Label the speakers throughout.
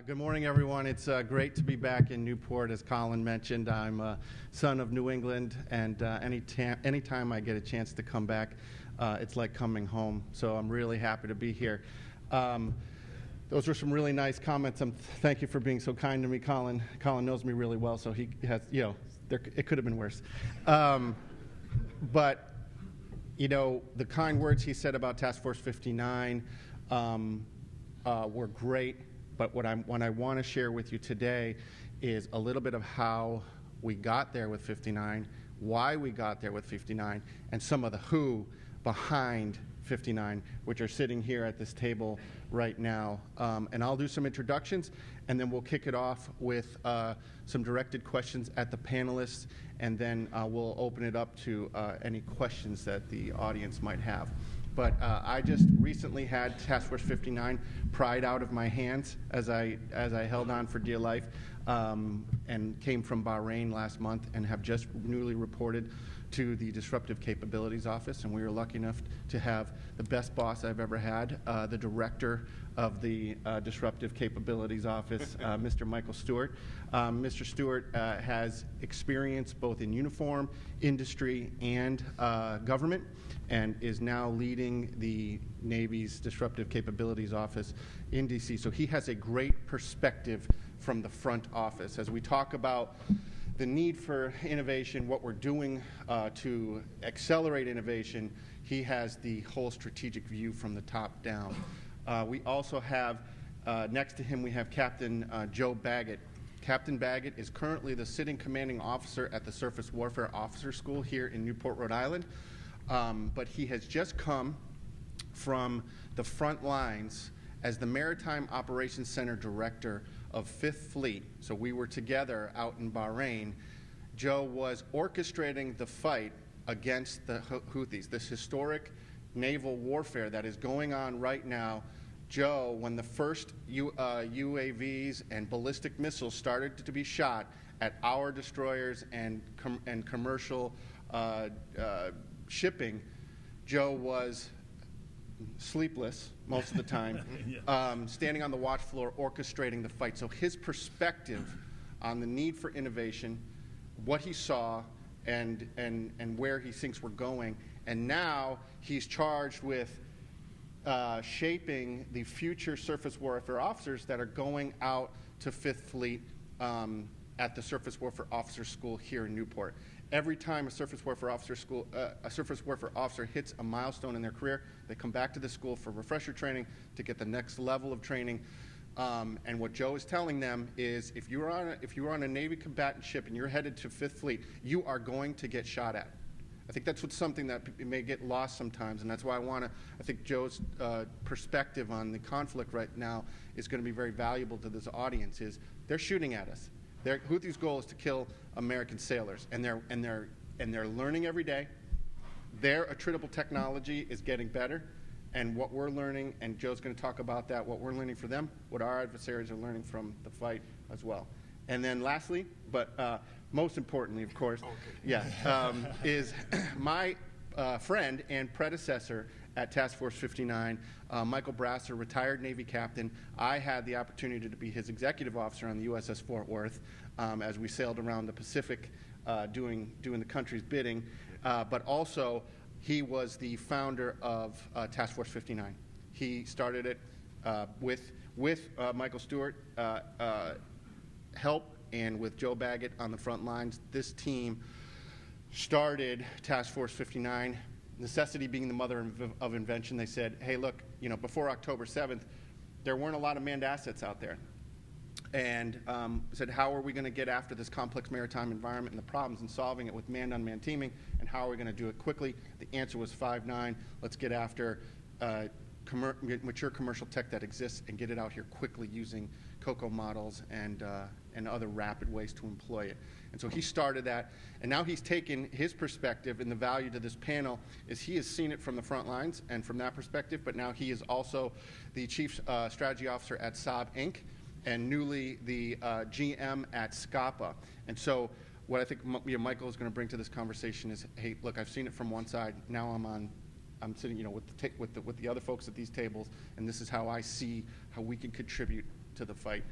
Speaker 1: Good morning, everyone. It's great to be back in Newport. As Colin mentioned, I'm a son of New England, and anytime I get a chance to come back, it's like coming home. So I'm really happy to be here. Those were some really nice comments. Thank you for being so kind to me, Colin. Colin knows me really well, so he has, it could have been worse. But, the kind words he said about Task Force 59 were great. But what I want to share with you today is a little bit of how we got there with 59, why we got there with 59, and some of the who behind 59, which are sitting here at this table right now. And I'll do some introductions, and then we'll kick it off with some directed questions at the panelists, and then we'll open it up to any questions that the audience might have. But I just recently had Task Force 59 pried out of my hands as I held on for dear life, and came from Bahrain last month and have just newly reported to the Disruptive Capabilities Office. And we were lucky enough to have the best boss I've ever had, the director of the Disruptive Capabilities Office, Mr. Michael Stewart. Mr. Stewart has experience both in uniform, industry, and government, and is now leading the Navy's Disruptive Capabilities Office in DC. So he has a great perspective from the front office. As we talk about the need for innovation, what we're doing to accelerate innovation, he has the whole strategic view from the top down. We also have, next to him, we have Captain Joe Baggett. Captain Baggett is currently the sitting commanding officer at the Surface Warfare Officer School here in Newport, Rhode Island. But he has just come from the front lines as the Maritime Operations Center Director of 5th Fleet. So we were together out in Bahrain. Joe was orchestrating the fight against the Houthis, this historic naval warfare that is going on right now. Joe, when the first UAVs and ballistic missiles started to be shot at our destroyers and commercial shipping, Joe was sleepless most of the time, standing on the watch floor, orchestrating the fight. So his perspective on the need for innovation, what he saw, and where he thinks we're going, and now he's charged with shaping the future surface warfare officers that are going out to 5th Fleet at the Surface Warfare Officer School here in Newport. Every time a surface warfare officer hits a milestone in their career, they come back to the school for refresher training to get the next level of training. And what Joe is telling them is, if you're on a Navy combatant ship and you're headed to 5th Fleet, you are going to get shot at. I think that's something that may get lost sometimes, and that's why I think Joe's perspective on the conflict right now is going to be very valuable to this audience. Is they're shooting at us. Houthis' goal is to kill American sailors, and they're learning every day. Their attritable technology is getting better, and what we're learning, and Joe's going to talk about that, what we're learning from them, what our adversaries are learning from the fight as well. And then lastly, but most importantly, of course, is my friend and predecessor at Task Force 59, Michael Brasseur, retired Navy captain. I had the opportunity to be his executive officer on the USS Fort Worth as we sailed around the Pacific doing the country's bidding. But also, he was the founder of Task Force 59. He started it with Michael Stewart help, and with Joe Baggett on the front lines. This team started Task Force 59. Necessity being the mother of invention. They said, hey, look, before October 7th, there weren't a lot of manned assets out there. And said, how are we going to get after this complex maritime environment and the problems and solving it with manned-unmanned teaming, and how are we going to do it quickly? The answer was 5-9. Let's get after mature commercial tech that exists and get it out here quickly using COCO models and other rapid ways to employ it. And so he started that, and now he's taken his perspective, and the value to this panel is he has seen it from the front lines and from that perspective, but now he is also the Chief Strategy Officer at Saab, Inc., and newly the GM at SCAPA. And so what I think Michael is going to bring to this conversation is, hey, look, I've seen it from one side, now I'm sitting with the other folks at these tables, and this is how I see how we can contribute to the fight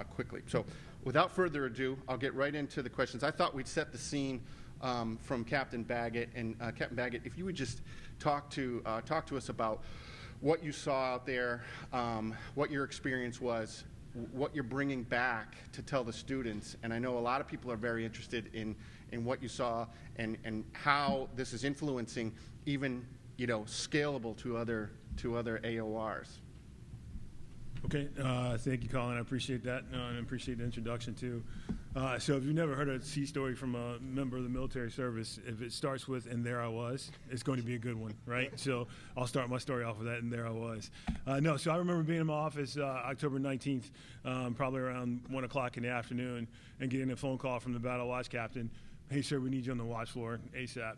Speaker 1: quickly. So without further ado, I'll get right into the questions. I thought we'd set the scene from Captain Baggett. And Captain Baggett, if you would just talk to us about what you saw out there, what your experience was, what you're bringing back to tell the students. And I know a lot of people are very interested in what you saw and how this is influencing even, scalable to other AORs.
Speaker 2: Okay, thank you, Colin. I appreciate that, and I appreciate the introduction, too. So if you've never heard a sea story from a member of the military service, if it starts with, and there I was, it's going to be a good one, right? So I'll start my story off with that, and there I was. So I remember being in my office October 19th, probably around 1 o'clock in the afternoon, and getting a phone call from the battle watch captain. Hey, sir, we need you on the watch floor ASAP.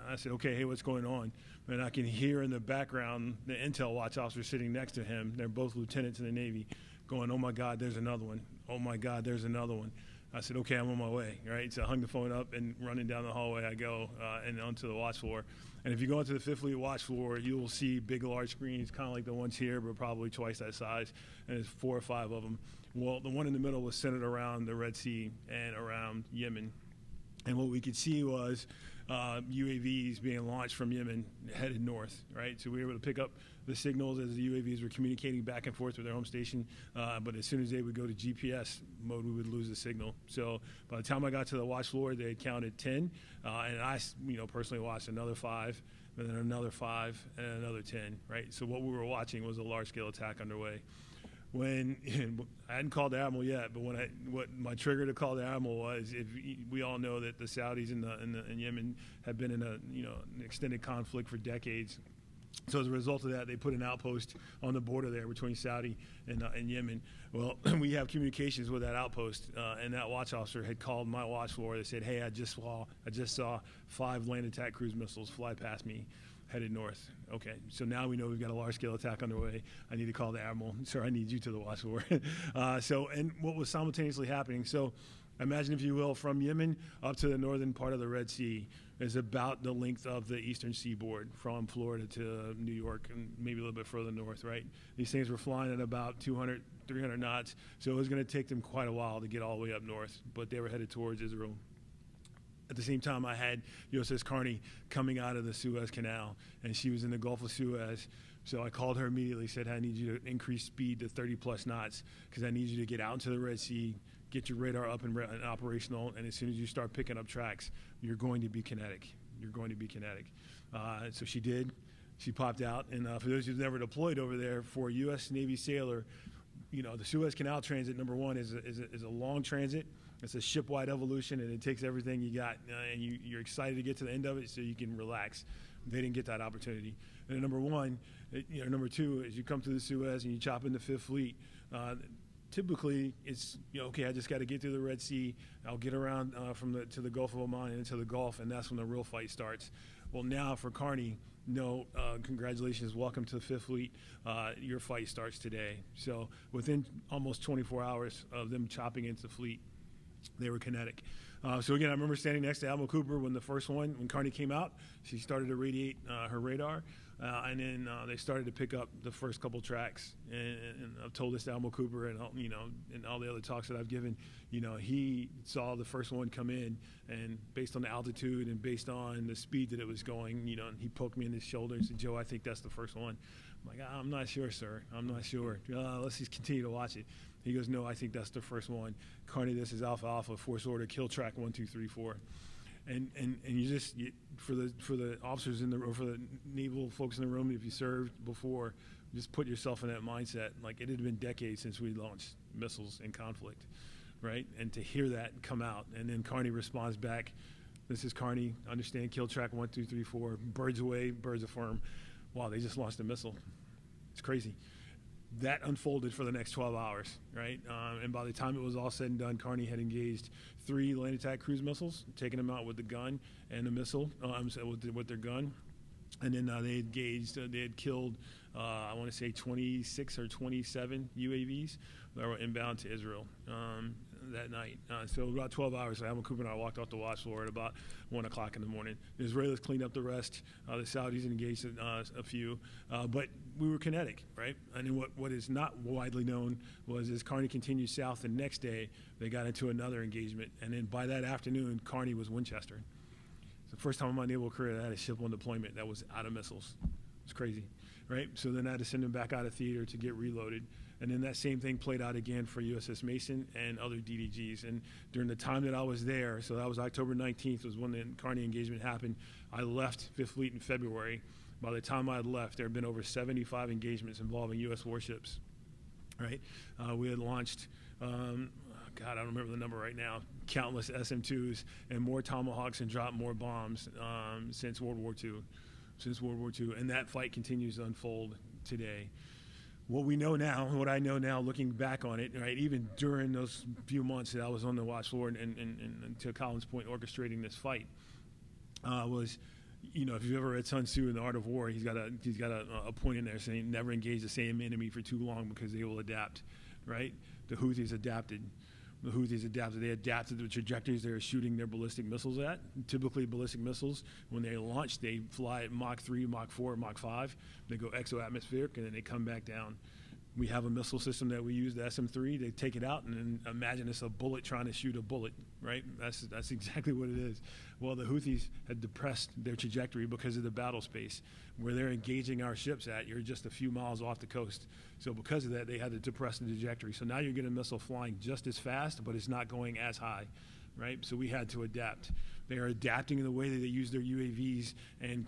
Speaker 2: I said, okay, hey, what's going on? And I can hear in the background the intel watch officer sitting next to him. They're both lieutenants in the Navy going, oh, my God, there's another one. Oh, my God, there's another one. I said, okay, I'm on my way, right? So I hung the phone up, and running down the hallway I go and onto the watch floor. And if you go into the 5th Fleet watch floor, you will see big, large screens, kind of like the ones here, but probably twice that size, and there's 4 or 5 of them. Well, the one in the middle was centered around the Red Sea and around Yemen. And what we could see was UAVs being launched from Yemen headed north, right? So we were able to pick up the signals as the UAVs were communicating back and forth with their home station. But as soon as they would go to GPS mode, we would lose the signal. So by the time I got to the watch floor, they had counted 10. And I, personally watched another 5, and then another 5, and another 10, right? So what we were watching was a large-scale attack underway. When I hadn't called the admiral yet, but what my trigger to call the admiral was, if we all know that the Saudis in Yemen have been in an extended conflict for decades. So as a result of that, they put an outpost on the border there between Saudi and Yemen. Well, we have communications with that outpost, and that watch officer had called my watch floor. They said, "Hey, I just saw 5 land attack cruise missiles fly past me, headed north." Okay, so now we know we've got a large-scale attack underway. I need to call the admiral. Sir, I need you to the watch floor. And what was simultaneously happening, so imagine, if you will, from Yemen up to the northern part of the Red Sea is about the length of the eastern seaboard, from Florida to New York and maybe a little bit further north, right? These things were flying at about 200, 300 knots, so it was going to take them quite a while to get all the way up north, but they were headed towards Israel. At the same time, I had USS Carney coming out of the Suez Canal, and she was in the Gulf of Suez. So I called her immediately, said, I need you to increase speed to 30-plus knots because I need you to get out into the Red Sea, get your radar up and operational, and as soon as you start picking up tracks, you're going to be kinetic. You're going to be kinetic. So she did. She popped out. And for those who've never deployed over there, for a U.S. Navy sailor, the Suez Canal transit, number one, is a long transit. It's a ship-wide evolution, and it takes everything you got, and you're excited to get to the end of it so you can relax. They didn't get that opportunity. And number two, as you come to the Suez and you chop in the 5th Fleet, typically it's, okay, I just got to get through the Red Sea. I'll get around to the Gulf of Oman and into the Gulf, and that's when the real fight starts. Well, now for Carney, congratulations, welcome to the 5th Fleet. Your fight starts today. So within almost 24 hours of them chopping into the fleet, they were kinetic. So again, I remember standing next to Admiral Cooper when Carney came out. She started to radiate her radar, and then they started to pick up the first couple tracks. And I've told this to Admiral Cooper, and all the other talks that I've given. He saw the first one come in, and based on the altitude and based on the speed that it was going, he poked me in the shoulder and said, "Joe, I think that's the first one." I'm like, "I'm not sure, sir. I'm not sure. Let's just continue to watch it." He goes, "No, I think that's the first one. Carney, this is Alpha Alpha, force order, kill track 1, 2, 3, 4." And for the officers or for the naval folks in the room, if you served before, just put yourself in that mindset. Like, it had been decades since we launched missiles in conflict, right? And to hear that come out, and then Carney responds back, "This is Carney, understand, kill track 1, 2, 3, 4, birds away, birds affirm." Wow, they just launched a missile. It's crazy. That unfolded for the next 12 hours, right? And by the time it was all said and done, Carney had engaged 3 land attack cruise missiles, taking them out with the gun and the missile, with their gun. And then they engaged, they had killed, I want to say 26 or 27 UAVs that were inbound to Israel that night. So about 12 hours, Alvin Cooper and I walked off the watch floor at about 1 o'clock in the morning. The Israelis cleaned up the rest. The Saudis engaged a few. But we were kinetic, right? And then what is not widely known was as Kearney continued south the next day, they got into another engagement. And then by that afternoon, Kearney was Winchester. It's the first time in my naval career that I had a ship on deployment that was out of missiles. It's crazy, right? So then I had to send them back out of theater to get reloaded. And then that same thing played out again for USS Mason and other DDGs. And during the time that I was there, so that was October 19th was when the Kearney engagement happened. I left Fifth Fleet in February. By the time I had left, there had been over 75 engagements involving U.S. warships, right? We had launched, God, I don't remember the number right now, countless SM-2s and more Tomahawks and dropped more bombs since World War II. And that fight continues to unfold today. What we know now, what I know now looking back on it, right, even during those few months that I was on the watch floor and to Colin's point, orchestrating this fight, was, you know, if you've ever read Sun Tzu in The Art of War, he's got a point in there saying never engage the same enemy for too long because they will adapt, right? The Houthis adapted. They adapted the trajectories they were shooting their ballistic missiles at. Typically, ballistic missiles, when they launch, they fly at Mach 3, Mach 4, Mach 5. They go exo-atmospheric, and then they come back down. We have a missile system that we use, the SM-3. They take it out, and then imagine it's a bullet trying to shoot a bullet, right? That's exactly what it is. Well, the Houthis had depressed their trajectory because of the battle space. Where they're engaging our ships at, you're just a few miles off the coast. So because of that, they had to depress the trajectory. So now you're getting a missile flying just as fast, but it's not going as high, right? So we had to adapt. They are adapting in the way that they use their UAVs and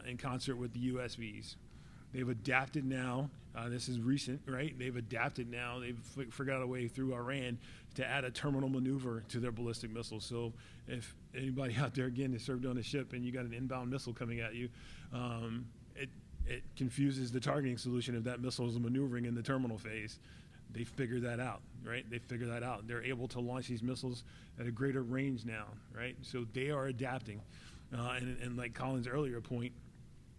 Speaker 2: in concert with the USVs. They've adapted now. This is recent, right? They've adapted now. They've figured out a way through Iran to add a terminal maneuver to their ballistic missiles. So if anybody out there, again, is served on a ship and you got an inbound missile coming at you, it confuses the targeting solution if that missile is maneuvering in the terminal phase. They figured that out, right? They're able to launch these missiles at a greater range now, right? So they are adapting. And like Colin's earlier point,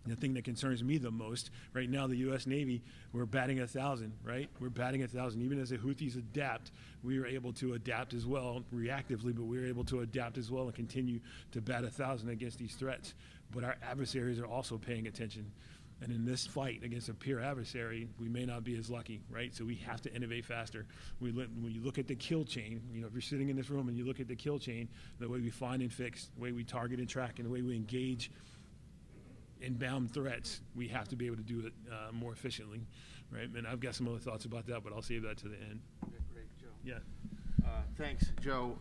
Speaker 2: the thing that concerns me the most right now, the U.S. Navy, we're batting 1,000, right? We're batting 1,000. Even as the Houthis adapt, we are able to adapt as well, reactively, but we're able to adapt as well and continue to bat 1,000 against these threats. But our adversaries are also paying attention. And in this fight against a peer adversary, we may not be as lucky, right? So we have to innovate faster. When you look at the kill chain, you know, if you're sitting in this room and you look at the kill chain, the way we find and fix, the way we target and track, and the way we engage inbound threats, we have to be able to do it more efficiently, right? And I've got some other thoughts about that, but I'll save that to the end.
Speaker 1: Okay, great, Joe.
Speaker 2: Yeah.
Speaker 1: Thanks, Joe.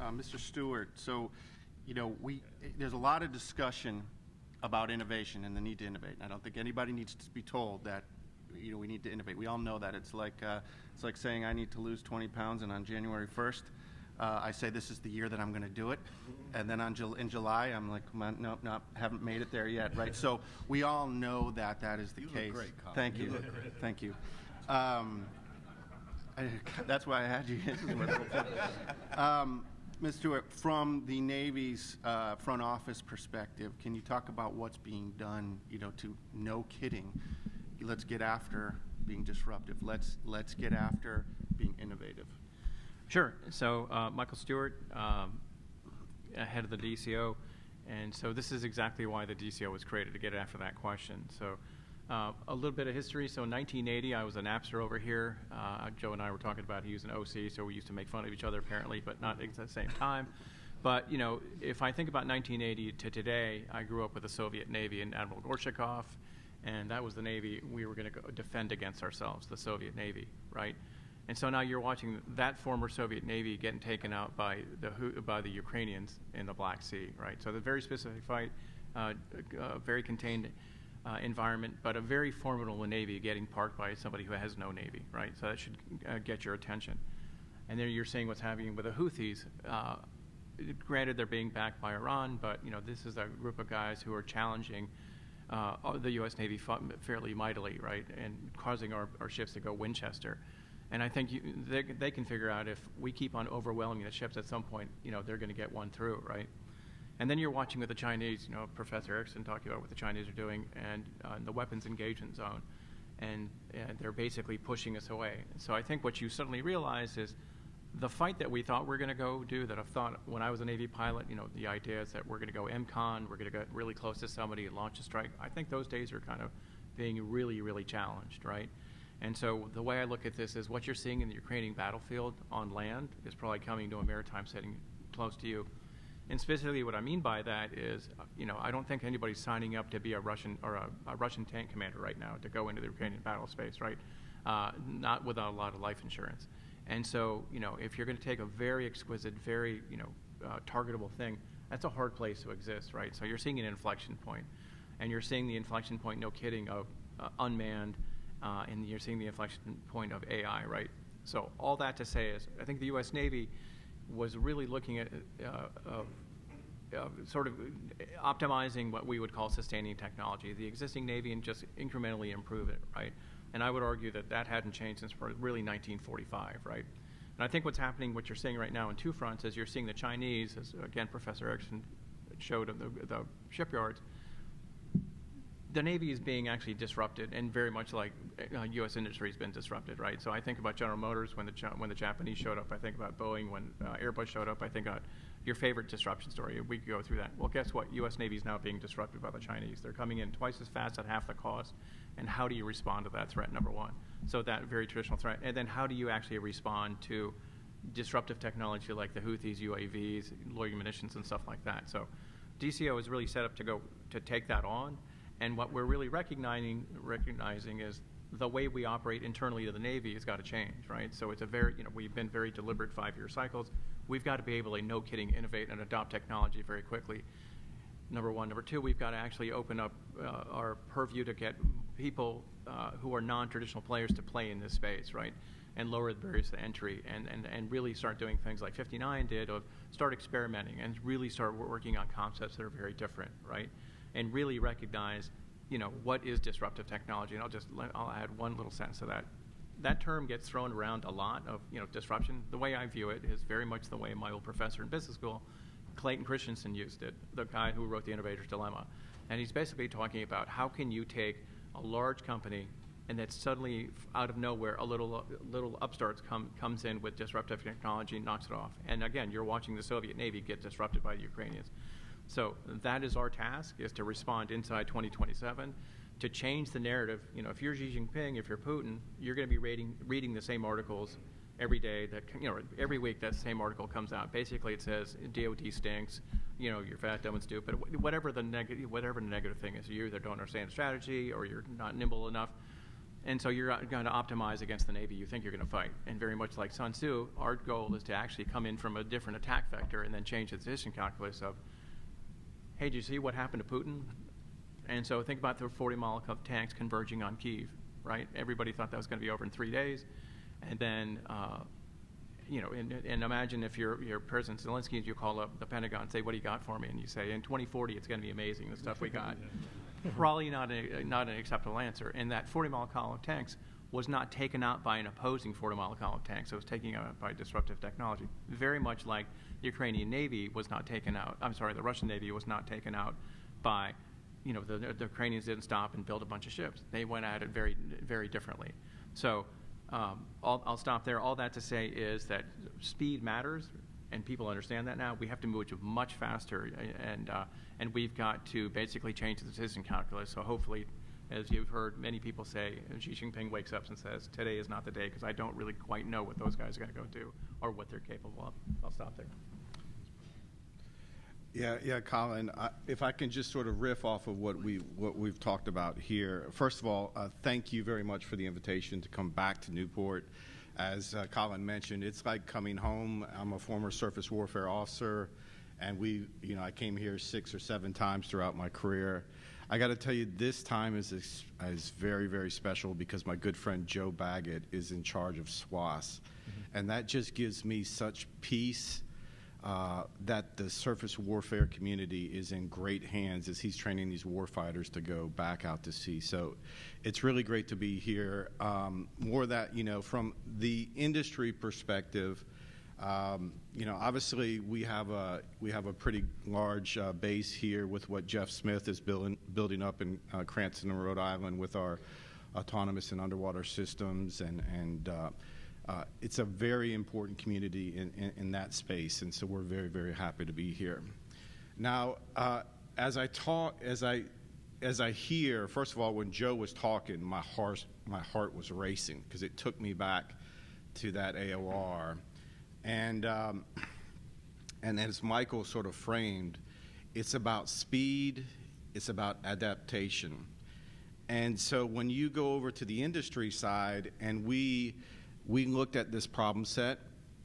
Speaker 1: Mr. Stewart, so, you know, there's a lot of discussion about innovation and the need to innovate. I don't think anybody needs to be told that, you know, we need to innovate. We all know that. It's like saying I need to lose 20 pounds, and on January 1st, I say this is the year that I'm going to do it, and then in July I'm like, nope, haven't made it there yet, right? So we all know that is the case.
Speaker 3: Look great, Colin.
Speaker 1: Thank you. Thank you. That's why I had you. Ms. Stewart, from the Navy's front office perspective, can you talk about what's being done, you know, to, no kidding, let's get after being disruptive. Let's get after being innovative.
Speaker 4: Sure. So Michael Stewart, head of the DCO, and so this is exactly why the DCO was created, to get after that question. So a little bit of history. So in 1980, I was a napster over here. Joe and I were talking about he was an OC, so we used to make fun of each other apparently, but not at the same time. But, you know, if I think about 1980 to today, I grew up with the Soviet Navy and Admiral Gorshakov, and that was the Navy we were going to defend against ourselves, the Soviet Navy, right? And so now you're watching that former Soviet Navy getting taken out by the Ukrainians in the Black Sea, right? So the very specific fight, very contained environment, but a very formidable Navy getting parked by somebody who has no Navy, right? So that should get your attention. And then you're seeing what's happening with the Houthis. Granted, they're being backed by Iran, but you know this is a group of guys who are challenging the U.S. Navy fairly mightily, right, and causing our ships to go Winchester. And I think they can figure out if we keep on overwhelming the ships at some point, you know, they're going to get one through, right? And then you're watching with the Chinese, Professor Erickson talking about what the Chinese are doing and the weapons engagement zone. And they're basically pushing us away. And so I think what you suddenly realize is the fight that we thought we were going to go do, that I thought when I was a Navy pilot, the idea is that we're going to go MCON, we're going to get really close to somebody and launch a strike. I think those days are kind of being really, really challenged, right? And so the way I look at this is what you're seeing in the Ukrainian battlefield on land is probably coming to a maritime setting close to you. And specifically what I mean by that is, I don't think anybody's signing up to be a Russian or a Russian tank commander right now to go into the Ukrainian battle space, right? Not without a lot of life insurance. And so, if you're going to take a very exquisite, very, targetable thing, that's a hard place to exist, right? So you're seeing an inflection point. And you're seeing the inflection point, no kidding, of unmanned, and you're seeing the inflection point of AI, right? So all that to say is, I think the U.S. Navy was really looking at sort of optimizing what we would call sustaining technology, the existing Navy, and just incrementally improve it, right? And I would argue that that hadn't changed since really 1945, right? And I think what's happening, what you're seeing right now in two fronts, is you're seeing the Chinese, as again Professor Erickson showed of the shipyards, the Navy is being actually disrupted, and very much like U.S. industry has been disrupted, right? So I think about General Motors when the Japanese showed up. I think about Boeing when Airbus showed up. I think about your favorite disruption story. We could go through that. Well, guess what? U.S. Navy is now being disrupted by the Chinese. They're coming in twice as fast at half the cost. And how do you respond to that threat, number one? So that very traditional threat. And then how do you actually respond to disruptive technology like the Houthis, UAVs, loitering munitions, and stuff like that? So DCO is really set up to take that on. And what we're really recognizing is the way we operate internally to the Navy has got to change, right? So it's a very, we've been very deliberate 5-year cycles. We've got to be able to, no kidding, innovate and adopt technology very quickly. Number one. Number two, we've got to actually open up our purview to get people who are non-traditional players to play in this space, right? And lower the barriers to entry and really start doing things like 59 did, of start experimenting and really start working on concepts that are very different, right? And really recognize, what is disruptive technology? And I'll add one little sentence to that. That term gets thrown around a lot of, disruption. The way I view it is very much the way my old professor in business school, Clayton Christensen, used it, the guy who wrote The Innovator's Dilemma. And he's basically talking about how can you take a large company and that suddenly, out of nowhere, a little upstarts comes in with disruptive technology and knocks it off. And again, you're watching the Soviet Navy get disrupted by the Ukrainians. So that is our task, is to respond inside 2027, to change the narrative. If you're Xi Jinping, if you're Putin, you're going to be reading the same articles every day. That every week that same article comes out. Basically, it says DOD stinks. You're fat, dumb, and stupid. Whatever the negative thing is, you either don't understand strategy or you're not nimble enough. And so you're going to optimize against the Navy you think you're going to fight. And very much like Sun Tzu, our goal is to actually come in from a different attack vector and then change the decision calculus of, hey, did you see what happened to Putin? And so think about the 40-mile tanks converging on Kyiv, right? Everybody thought that was going to be over in 3 days. And then, and imagine if you're President Zelensky and you call up the Pentagon and say, what do you got for me? And you say, in 2040, it's going to be amazing, the stuff we got. Probably not an acceptable answer. And that 40-mile column of tanks was not taken out by an opposing 40-mile column of tanks. It was taken out by disruptive technology. Very much like the Ukrainian Navy was not taken out. The Russian Navy was not taken out by, the Ukrainians didn't stop and build a bunch of ships. They went at it very, very differently. So I'll stop there. All that to say is that speed matters, and people understand that now. We have to move much faster, and we've got to basically change the decision calculus. So hopefully, as you've heard many people say, Xi Jinping wakes up and says, today is not the day, because I don't really quite know what those guys are going to go do or what they're capable of. I'll stop there.
Speaker 1: Yeah, Colin. If I can just sort of riff off of what we've talked about here. First of all, thank you very much for the invitation to come back to Newport. As Colin mentioned, it's like coming home. I'm a former surface warfare officer, and I came here 6 or 7 times throughout my career. I got to tell you, this time is very, very special because my good friend Joe Baggett is in charge of SWAS, and that just gives me such peace. That the surface warfare community is in great hands as he's training these warfighters to go back out to sea. So it's really great to be here. More that, from the industry perspective, Obviously we have a pretty large base here with what Jeff Smith is building up in Cranston, Rhode Island, with our autonomous and underwater systems, and it's a very important community in that space, and so we're very, very happy to be here. Now, as I hear, first of all, when Joe was talking, my heart was racing because it took me back to that AOR. And as Michael sort of framed, it's about speed, it's about adaptation. And so when you go over to the industry side, and we looked at this problem set,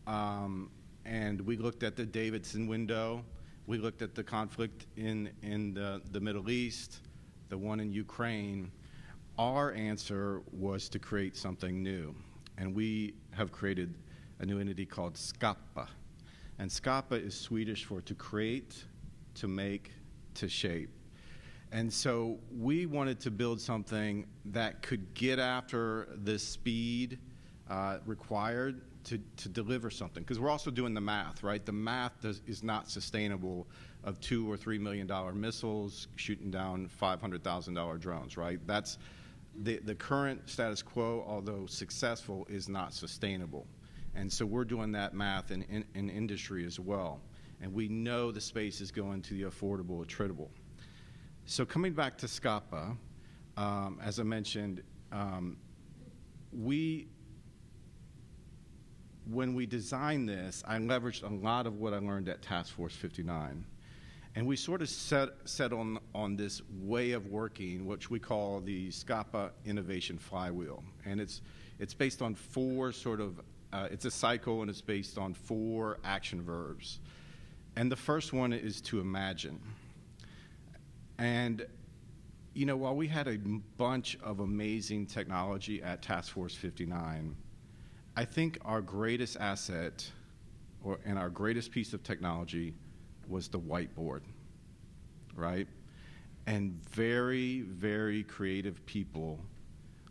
Speaker 1: and we looked at the Davidson window, we looked at the conflict in the Middle East, the one in Ukraine. Our answer was to create something new, and we have created a new entity called Skapa. And Skapa is Swedish for to create, to make, to shape. And so we wanted to build something that could get after the speed required to deliver something. Because we're also doing the math, right? The math is not sustainable of $2 or $3 million missiles shooting down $500,000 drones, right? That's the current status quo, although successful, is not sustainable. And so we're doing that math in industry as well. And we know the space is going to the affordable, attritable. So coming back to Skapa, as I mentioned, when we designed this, I leveraged a lot of what I learned at Task Force 59. And we sort of set on this way of working, which we call the Skapa Innovation Flywheel. And it's based on four sort of it's a cycle, and it's based on 4 action verbs. And the first one is to imagine. And, while we had a bunch of amazing technology at Task Force 59, I think our greatest asset and our greatest piece of technology was the whiteboard, right? And very, very creative people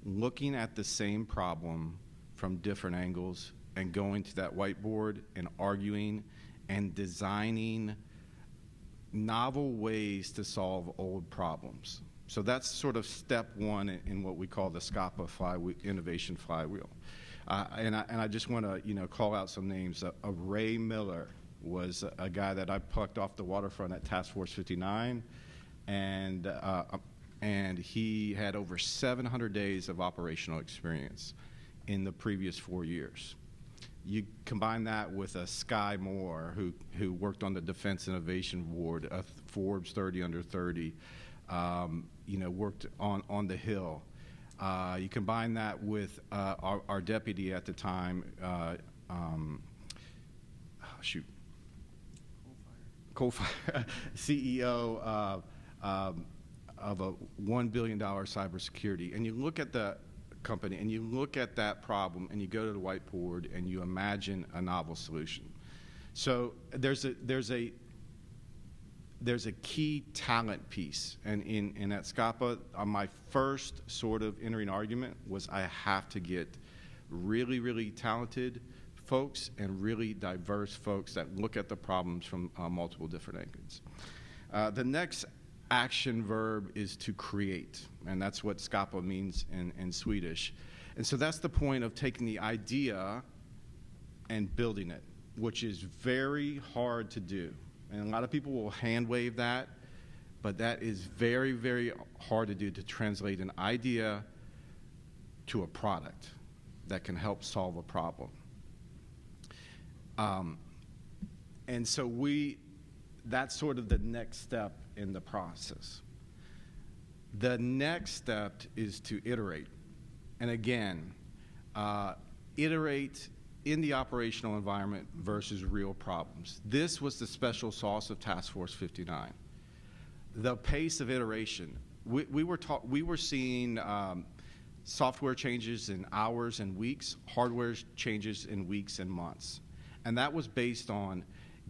Speaker 1: looking at the same problem from different angles and going to that whiteboard and arguing and designing novel ways to solve old problems. So that's sort of step one in what we call the Skapa Innovation Flywheel. And I just want to call out some names. Ray Miller was a guy that I plucked off the waterfront at Task Force 59, and he had over 700 days of operational experience in the previous 4 years. You combine that with a Sky Moore, who worked on the Defense Innovation Board, a Forbes 30 under 30, worked on the Hill. You combine that with our deputy at the time, Coal-Fire, CEO of a $1 billion cybersecurity. And you look at the company and you look at that problem and you go to the whiteboard and you imagine a novel solution. So there's a key talent piece, and at Skapa, my first sort of entering argument was I have to get really, really talented folks and really diverse folks that look at the problems from multiple different angles. The next action verb is to create, and that's what Skapa means in Swedish. And so that's the point of taking the idea and building it, which is very hard to do. And a lot of people will hand wave that, but that is very, very hard to do, to translate an idea to a product that can help solve a problem. And so that's sort of the next step in the process. The next step is to iterate. And again, iterate in the operational environment versus real problems. This was the special sauce of Task Force 59. The pace of iteration. We were seeing software changes in hours and weeks, hardware changes in weeks and months. And that was based on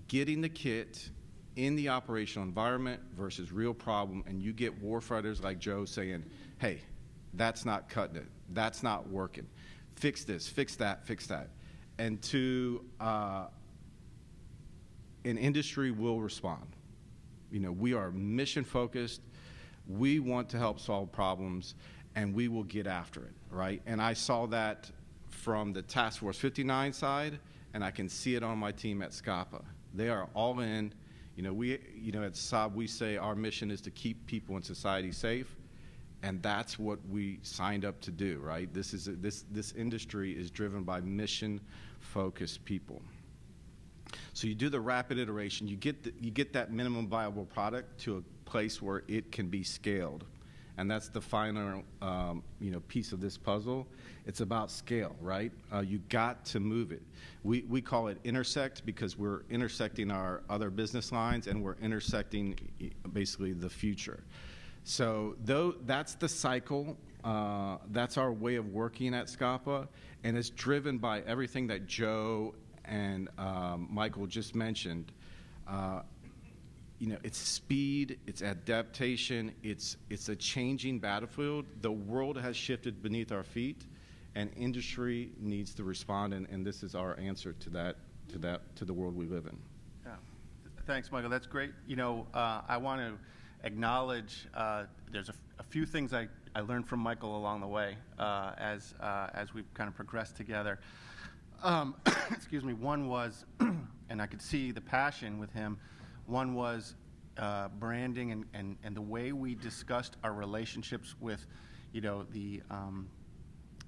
Speaker 1: getting the kit in the operational environment versus real problem, and you get warfighters like Joe saying, hey, that's not cutting it, that's not working, fix this, fix that, fix that. And to
Speaker 3: an industry will respond. You know, we are mission focused. We want to help solve problems, and we will get after it, right? And I saw that from the Task Force 59 side, and I can see it on my team at SCAPA. They are all in. You know, at Saab, we say our mission is to keep people in society safe, and that's what we signed up to do, right? This industry is driven by mission-focused people. So you do the rapid iteration. You get that minimum viable product to a place where it can be scaled, and that's the final piece of this puzzle. It's about scale, right? You got to move it. We call it intersect because we're intersecting our other business lines, and we're intersecting basically the future. So that's the cycle. That's our way of working at SCAPA, and it's driven by everything that Joe and Michael just mentioned. It's speed, it's adaptation, it's a changing battlefield. The world has shifted beneath our feet, and industry needs to respond, and this is our answer to the world we live in.
Speaker 1: Yeah. Thanks, Michael. That's great. I want to acknowledge there's a few things I learned from Michael along the way as we've kind of progressed together. Excuse me. One was, and I could see the passion with him. One was branding and the way we discussed our relationships with,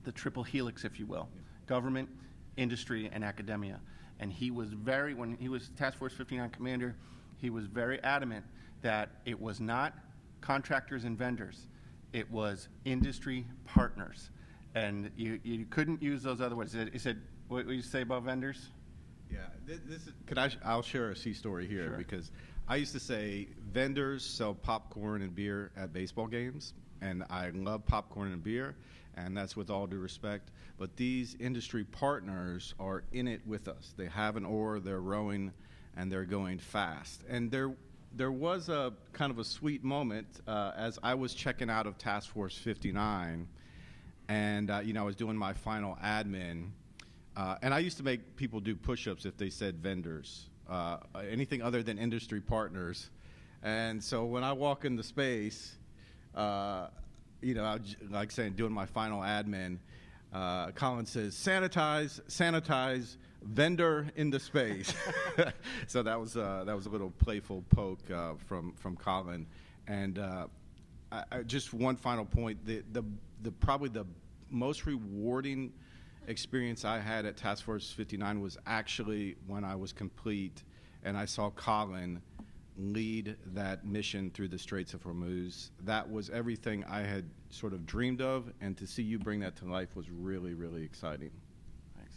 Speaker 1: the triple helix, if you will, government, industry, and academia. And he was when he was Task Force 59 commander, he was very adamant that it was not contractors and vendors, it was industry partners. And you couldn't use those other words. He said, what would you say about vendors?
Speaker 3: Yeah, I'll share a C story here. Sure. Because I used to say vendors sell popcorn and beer at baseball games, and I love popcorn and beer, and that's with all due respect. But these industry partners are in it with us. They have an oar, they're rowing, and they're going fast. And there was a kind of a sweet moment as I was checking out of Task Force 59, and I was doing my final admin. And I used to make people do push-ups if they said vendors, anything other than industry partners. And so when I walk into space, like saying, doing my final admin, Colin says, sanitize, vendor into space. So that was a little playful poke from Colin. And just one final point, the probably the most rewarding experience I had at Task Force 59 was actually when I was complete and I saw Colin lead that mission through the Straits of Hormuz. That was everything I had sort of dreamed of, and to see you bring that to life was really, really exciting.
Speaker 1: Thanks.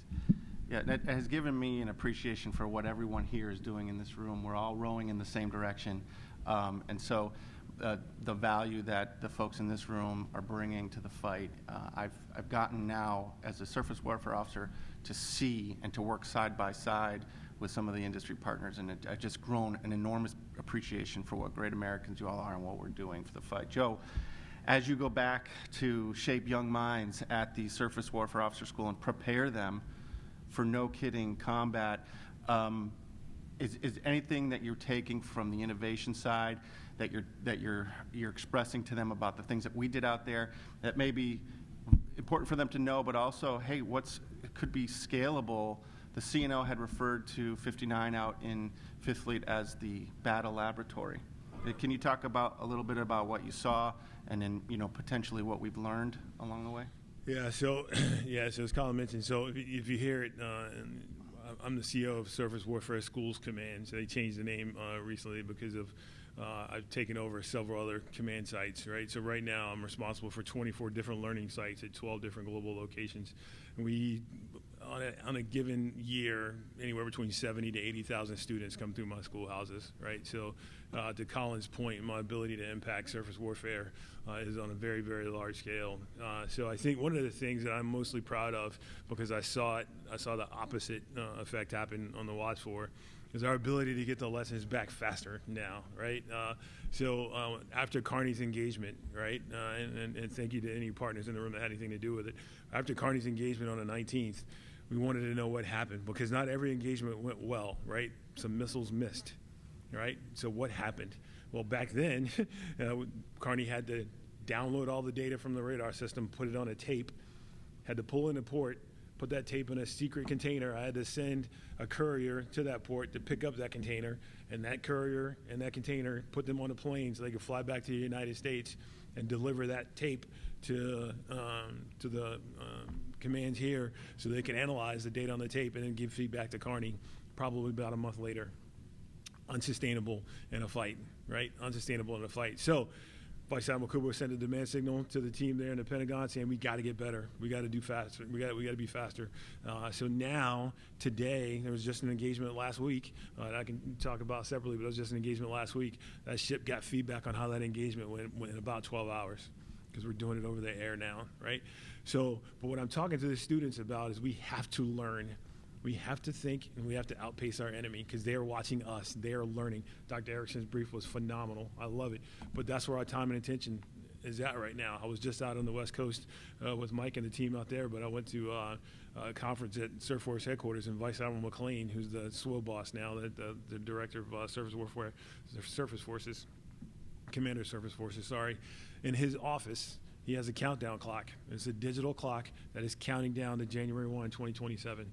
Speaker 1: Yeah, that has given me an appreciation for what everyone here is doing in this room. We're all rowing in the same direction, and so the value that the folks in this room are bringing to the fight, I've gotten now as a surface warfare officer to see and to work side by side with some of the industry partners, and I've just grown an enormous appreciation for what great Americans you all are and what we're doing for the fight. Joe, as you go back to shape young minds at the Surface Warfare Officer School and prepare them for no-kidding combat, is anything that you're taking from the innovation side that you're expressing to them about the things that we did out there that may be important for them to know, but also, hey, it could be scalable? The CNO had referred to 59 out in Fifth Fleet as the battle laboratory. Can you talk a little bit about what you saw, and then potentially what we've learned along the way?
Speaker 2: Yeah. So as Colin mentioned, so if you hear it, I'm the CEO of Surface Warfare Schools Command. So they changed the name recently because of I've taken over several other command sites, right? So right now I'm responsible for 24 different learning sites at 12 different global locations. And we, on a given year, anywhere between 70 to 80,000 students come through my schoolhouses, right? So to Colin's point, my ability to impact surface warfare is on a very, very large scale. So I think one of the things that I'm mostly proud of, because I saw the opposite effect happen on the Watts 4, is our ability to get the lessons back faster now, right? So after Carney's engagement, right, and thank you to any partners in the room that had anything to do with it, after Carney's engagement on the 19th, we wanted to know what happened, because not every engagement went well, right? Some missiles missed, right? So what happened? Well, back then, Carney had to download all the data from the radar system, put it on a tape, had to pull in a port, put that tape in a secret container. I had to send a courier to that port to pick up that container, and that courier and that container put them on a plane so they could fly back to the United States and deliver that tape to the commands here so they could analyze the data on the tape and then give feedback to Carney probably about a month later. Unsustainable in a fight, right? Unsustainable in a fight. So Vice Admiral Cooper sent a demand signal to the team there in the Pentagon saying we got to get better. We got to do faster. We got to be faster. So now, today, there was just an engagement last week. I can talk about separately, but it was just an engagement last week. That ship got feedback on how that engagement went in about 12 hours, because we're doing it over the air now, right? So, but what I'm talking to the students about is we have to learn. We have to think, and we have to outpace our enemy, because they are watching us. They are learning. Dr. Erickson's brief was phenomenal. I love it. But that's where our time and attention is at right now. I was just out on the West Coast with Mike and the team out there, but I went to a conference at Surf Force headquarters, and Vice Admiral McLean, who's the SWO boss now, the director of Surface Forces, Commander of Surface Forces, sorry, in his office, he has a countdown clock. It's a digital clock that is counting down to January 1, 2027.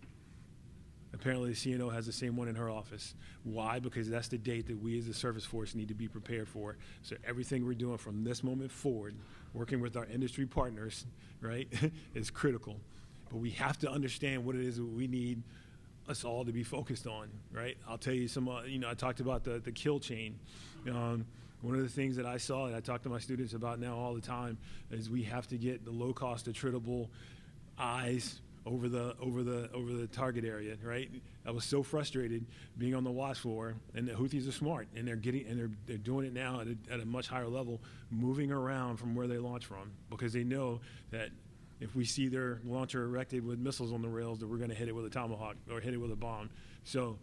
Speaker 2: Apparently, the CNO has the same one in her office. Why? Because that's the date that we as the Surface Force need to be prepared for. So everything we're doing from this moment forward, working with our industry partners, right, is critical. But we have to understand what it is that we need us all to be focused on, right? I'll tell you some, I talked about the kill chain. One of the things that I saw and I talk to my students about now all the time is we have to get the low-cost attritable eyes over the target area, right? I was so frustrated being on the watch floor, and the Houthis are smart, and they're doing it now at a much higher level, moving around from where they launch from, because they know that if we see their launcher erected with missiles on the rails, that we're going to hit it with a tomahawk or hit it with a bomb. So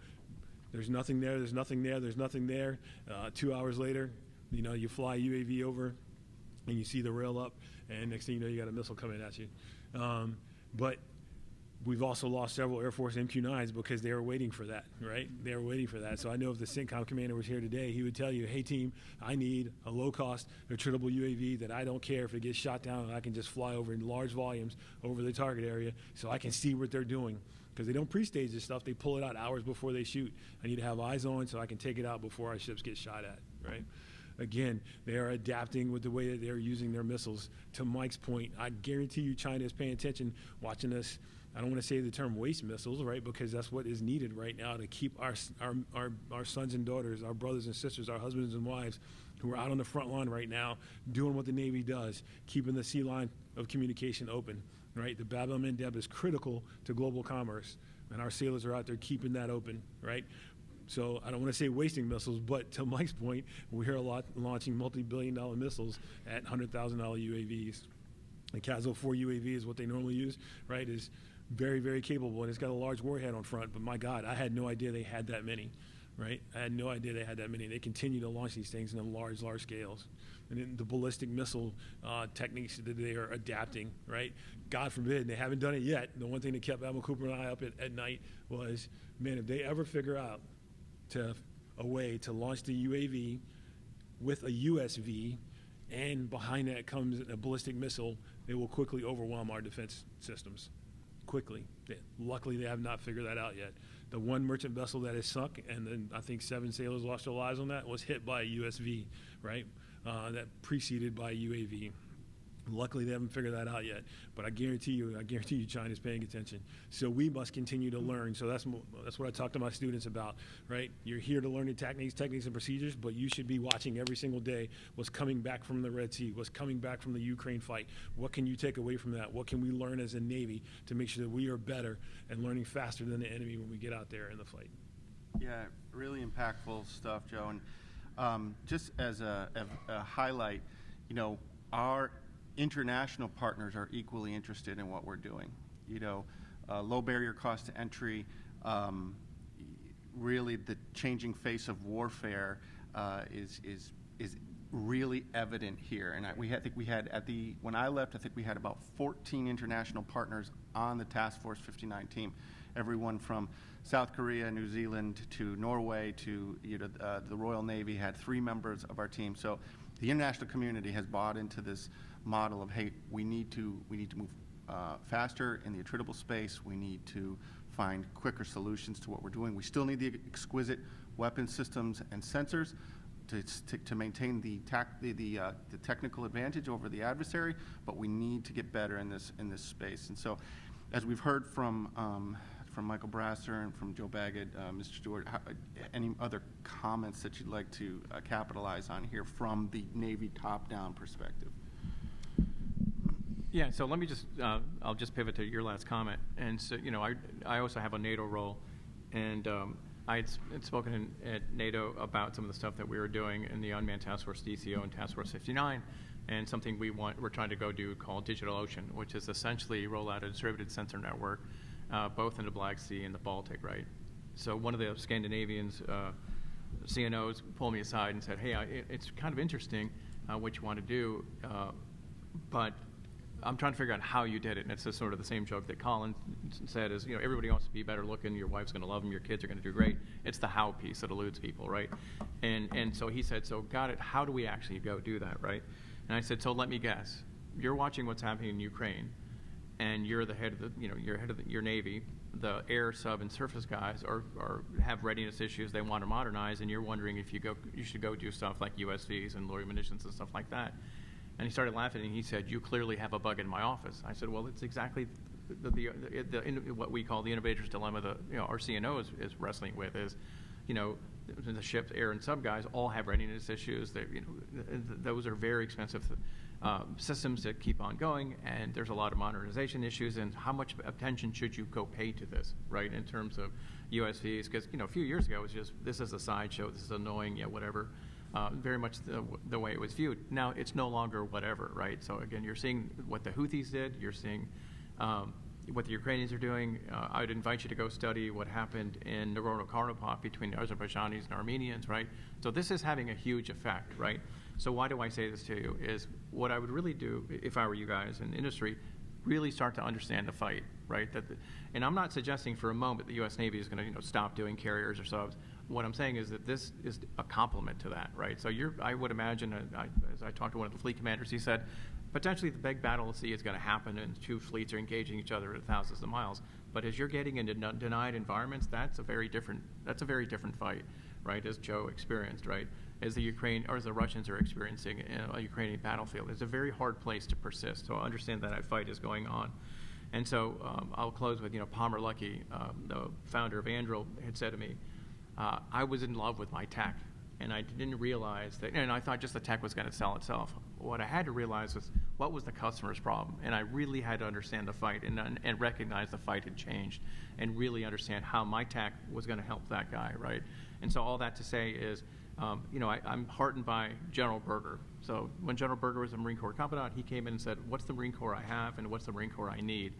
Speaker 2: there's nothing there, there's nothing there, there's nothing there. 2 hours later, you fly UAV over, and you see the rail up, and next thing you know, you got a missile coming at you. But we've also lost several Air Force MQ-9s because they were waiting for that, right? They were waiting for that. So I know if the CENTCOM commander was here today, he would tell you, hey, team, I need a low-cost, attritable UAV that I don't care if it gets shot down, and I can just fly over in large volumes over the target area so I can see what they're doing. Because they don't pre-stage this stuff. They pull it out hours before they shoot. I need to have eyes on so I can take it out before our ships get shot at, right? Again, they are adapting with the way that they're using their missiles. To Mike's point, I guarantee you China is paying attention, watching us. I don't want to say the term waste missiles, right, because that's what is needed right now to keep our sons and daughters, our brothers and sisters, our husbands and wives who are out on the front line right now doing what the Navy does, keeping the sea line of communication open, right? The Bab el-Mandeb is critical to global commerce, and our sailors are out there keeping that open, right? So I don't want to say wasting missiles, but to Mike's point, we hear a lot launching multi-billion-dollar missiles at $100,000 UAVs. The CASO 4 UAV is what they normally use, right, is very, very capable, and it's got a large warhead on front, but my God, I had no idea they had that many, right? I had no idea they had that many. They continue to launch these things in large scales. And then the ballistic missile techniques that they are adapting, right? God forbid, they haven't done it yet. The one thing that kept Admiral Cooper and I up at night was, man, if they ever figure out a way to launch the UAV with a USV, and behind that comes a ballistic missile, they will quickly overwhelm our defense systems. Quickly. Luckily, they have not figured that out yet. The one merchant vessel that is sunk, and then I think 7 sailors lost their lives on that, was hit by a USV, right? That preceded by a UAV. Luckily, they haven't figured that out yet. But I guarantee you, China's paying attention. So we must continue to learn. So that's what I talk to my students about, right? You're here to learn the techniques and procedures, but you should be watching every single day what's coming back from the Red Sea, what's coming back from the Ukraine fight. What can you take away from that? What can we learn as a Navy to make sure that we are better and learning faster than the enemy when we get out there in the fight?
Speaker 1: Yeah, really impactful stuff, Joe. And just as a highlight, our international partners are equally interested in what we're doing. Low barrier cost to entry, really the changing face of warfare is really evident here. And I think we had when I left, I think we had about 14 international partners on the Task Force 59 team, everyone from South Korea, New Zealand to Norway to the Royal Navy had 3 members of our team. So the international community has bought into this model of, hey, we need to move faster in the attritable space. We need to find quicker solutions to what we're doing. We still need the exquisite weapon systems and sensors to maintain the technical advantage over the adversary, but we need to get better in this space. And so, as we've heard from Michael Brasseur and from Joe Baggett, Mr. Stewart, any other comments that you'd like to capitalize on here from the Navy top-down perspective?
Speaker 4: Yeah, so let me just, I'll just pivot to your last comment. And so, I also have a NATO role, and I had spoken at NATO about some of the stuff that we were doing in the Unmanned Task Force DCO and Task Force 59, and something we're trying to go do called Digital Ocean, which is essentially roll out a distributed sensor network, both in the Black Sea and the Baltic, right? So one of the Scandinavians, CNOs, pulled me aside and said, hey, it's kind of interesting what you want to do, but I'm trying to figure out how you did it. And it's just sort of the same joke that Colin said is, everybody wants to be better looking, your wife's going to love them, your kids are going to do great. It's the how piece that eludes people, right? And so he said, so got it, how do we actually go do that, right? And I said, so let me guess. You're watching what's happening in Ukraine, and you're the head of the, you're head of your Navy. The air, sub, and surface guys have readiness issues they want to modernize, and you're wondering if you should go do stuff like USVs and loitering munitions and stuff like that. And he started laughing, and he said, you clearly have a bug in my office. I said, well, it's exactly what we call the innovator's dilemma that our CNO is wrestling with is, the ship, air, and sub guys all have readiness issues. Those are very expensive systems that keep on going, and there's a lot of modernization issues, and how much attention should you go pay to this, right, in terms of USVs? Because, a few years ago, it was just, this is a sideshow, this is annoying, yeah, whatever. Very much the way it was viewed. Now it's no longer whatever, right? So again, you're seeing what the Houthis did. You're seeing what the Ukrainians are doing. I'd invite you to go study what happened in Nagorno-Karabakh between the Azerbaijanis and Armenians, right? So this is having a huge effect, right? So why do I say this to you? Is what I would really do if I were you guys in the industry, really start to understand the fight, right? And I'm not suggesting for a moment the U.S. Navy is going to stop doing carriers or subs. What I'm saying is that this is a complement to that, right? So I would imagine, as I talked to one of the fleet commanders, he said, potentially the big battle at sea is going to happen and 2 fleets are engaging each other at thousands of miles. But as you're getting into denied environments, that's a very different fight, right? As Joe experienced, right? As the Russians are experiencing a Ukrainian battlefield, it's a very hard place to persist. So I understand that fight is going on. And so I'll close with, Palmer Luckey, the founder of Anduril, had said to me, I was in love with my tech, and I didn't realize that, and I thought just the tech was going to sell itself. What I had to realize was what was the customer's problem, and I really had to understand the fight and recognize the fight had changed and really understand how my tech was going to help that guy, right? And so all that to say is, I'm heartened by General Berger. So when General Berger was a Marine Corps Commandant, he came in and said, what's the Marine Corps I have and what's the Marine Corps I need?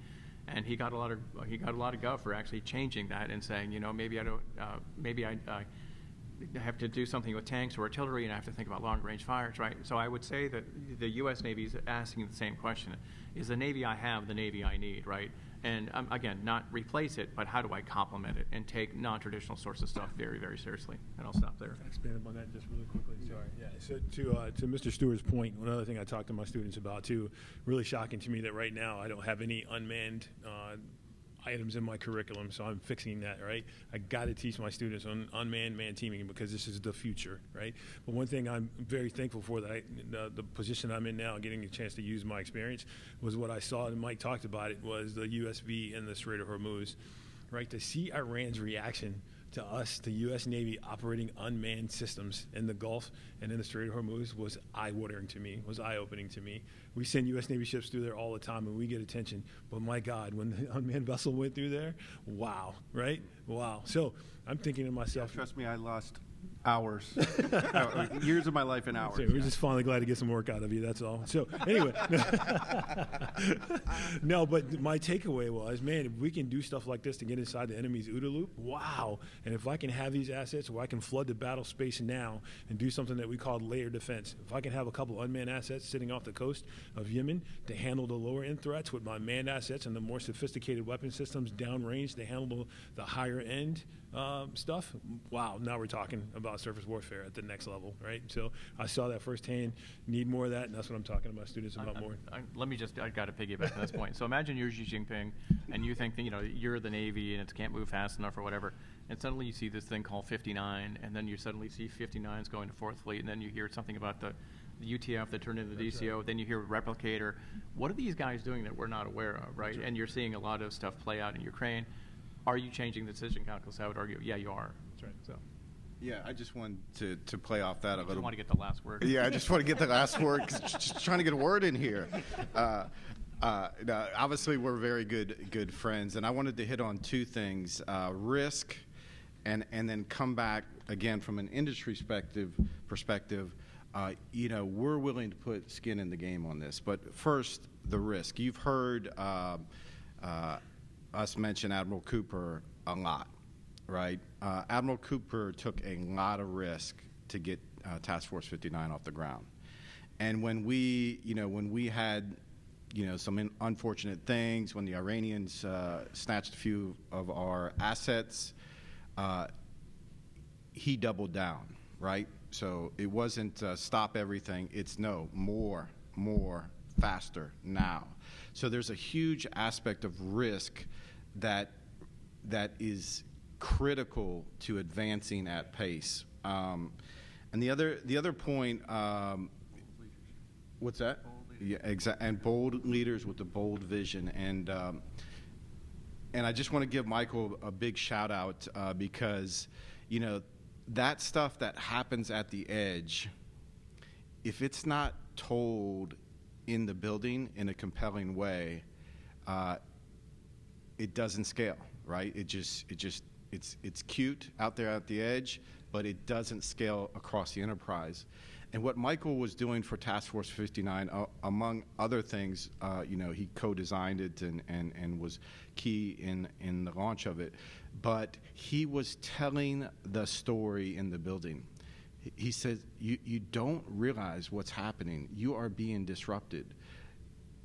Speaker 4: And he got a lot of guff for actually changing that and saying, maybe I have to do something with tanks or artillery, and I have to think about long-range fires, right? So I would say that the U.S. Navy is asking the same question: is the Navy I have the Navy I need, right? And again, not replace it, but how do I complement it and take non-traditional source of stuff very, very seriously? And I'll stop there.
Speaker 2: Expand upon that just really quickly. Sorry. Yeah. So to Mr. Stewart's point, one other thing I talk to my students about too, really shocking to me that right now I don't have any unmanned items in my curriculum, so I'm fixing that, right? I got to teach my students on unmanned man teaming because this is the future, right? But one thing I'm very thankful for that the position I'm in now, getting a chance to use my experience, was what I saw, and Mike talked about it, was the USV and the Strait of Hormuz, right? To see Iran's reaction to us, the U.S. Navy operating unmanned systems in the Gulf and in the Strait of Hormuz was eye-watering to me, was eye-opening to me. We send U.S. Navy ships through there all the time and we get attention. But my God, when the unmanned vessel went through there, wow, right? Wow. So I'm thinking to myself.
Speaker 1: Yeah, trust me, Hours. Years of my life in hours.
Speaker 2: So we're just finally glad to get some work out of you, that's all. So anyway, no, but my takeaway was, man, if we can do stuff like this to get inside the enemy's OODA loop, wow. And if I can have these assets where I can flood the battle space now and do something that we call layered defense, if I can have a couple unmanned assets sitting off the coast of Yemen to handle the lower end threats with my manned assets and the more sophisticated weapon systems downrange to handle the higher end stuff, wow, now we're talking about surface warfare at the next level, right? So I saw that firsthand, need more of that, and that's what I'm talking to my students about more.
Speaker 4: I got to piggyback on this point. So imagine you're Xi Jinping, and you think that, you're the Navy, and it can't move fast enough or whatever, and suddenly you see this thing called 59, and then you suddenly see 59s going to 4th Fleet, and then you hear something about the UTF that turned into the DCO, right. Then you hear Replicator. What are these guys doing that we're not aware of, right? And you're seeing a lot of stuff play out in Ukraine. Are you changing the decision calculus? I would argue, yeah, you are. That's right. So,
Speaker 3: yeah, I just wanted to play off that a little.
Speaker 4: I want to get the last word.
Speaker 3: Yeah, I just want to get the last word, 'cause just trying to get a word in here. Obviously, we're very good friends, and I wanted to hit on two things: risk, and then come back again from an industry perspective. We're willing to put skin in the game on this, but first, the risk. You've heard us mention Admiral Cooper a lot, right? Admiral Cooper took a lot of risk to get Task Force 59 off the ground, and when we had some unfortunate things, when the Iranians snatched a few of our assets, he doubled down, right? So it wasn't stop everything, it's no, more, faster, now. So there's a huge aspect of risk that is critical to advancing at pace. And the other point, what's that? Yeah, exactly. And bold leaders with a bold vision. And I just want to give Michael a big shout out because, that stuff that happens at the edge, if it's not told in the building in a compelling way, it doesn't scale, right? It's cute out there at the edge, but it doesn't scale across the enterprise. And what Michael was doing for Task Force 59, among other things, he co-designed it and was key in the launch of it, but he was telling the story in the building. He said, you don't realize what's happening. You are being disrupted.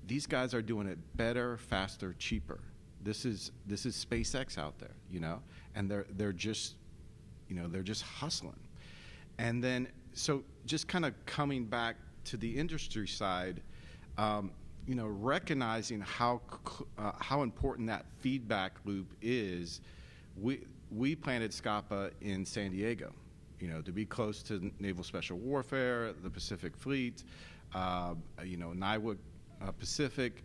Speaker 3: These guys are doing it better, faster, cheaper. This is SpaceX out there, and they're just hustling. And then, so just kind of coming back to the industry side, recognizing how important that feedback loop is. We planted SCAPA in San Diego, to be close to Naval Special Warfare, the Pacific Fleet, NIWC Pacific,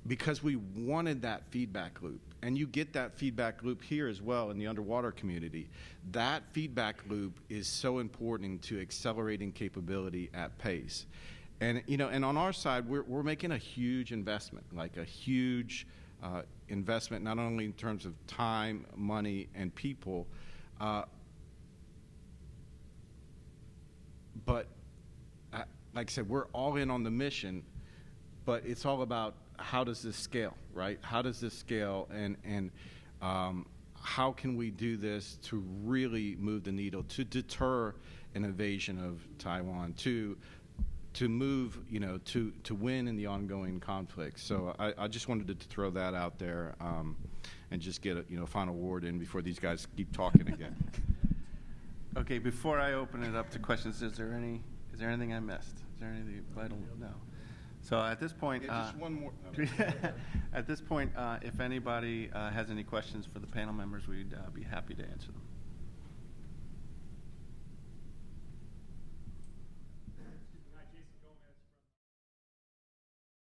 Speaker 3: because we wanted that feedback loop. And you get that feedback loop here as well in the underwater community. That feedback loop is so important to accelerating capability at pace. And, and on our side, we're making a huge investment, like a huge investment, not only in terms of time, money, and people, but like I said, we're all in on the mission, but it's all about how does this scale, right? How does this scale, and how can we do this to really move the needle, to deter an invasion of Taiwan, to move, to win in the ongoing conflict. So I just wanted to throw that out there and just get a final word in before these guys keep talking again.
Speaker 5: Okay, before I open it up to questions, is there anything I missed? Is there anything vital? No. So at this point,
Speaker 3: just one more.
Speaker 5: At this point, if anybody has any questions for the panel members, we'd be happy to answer them.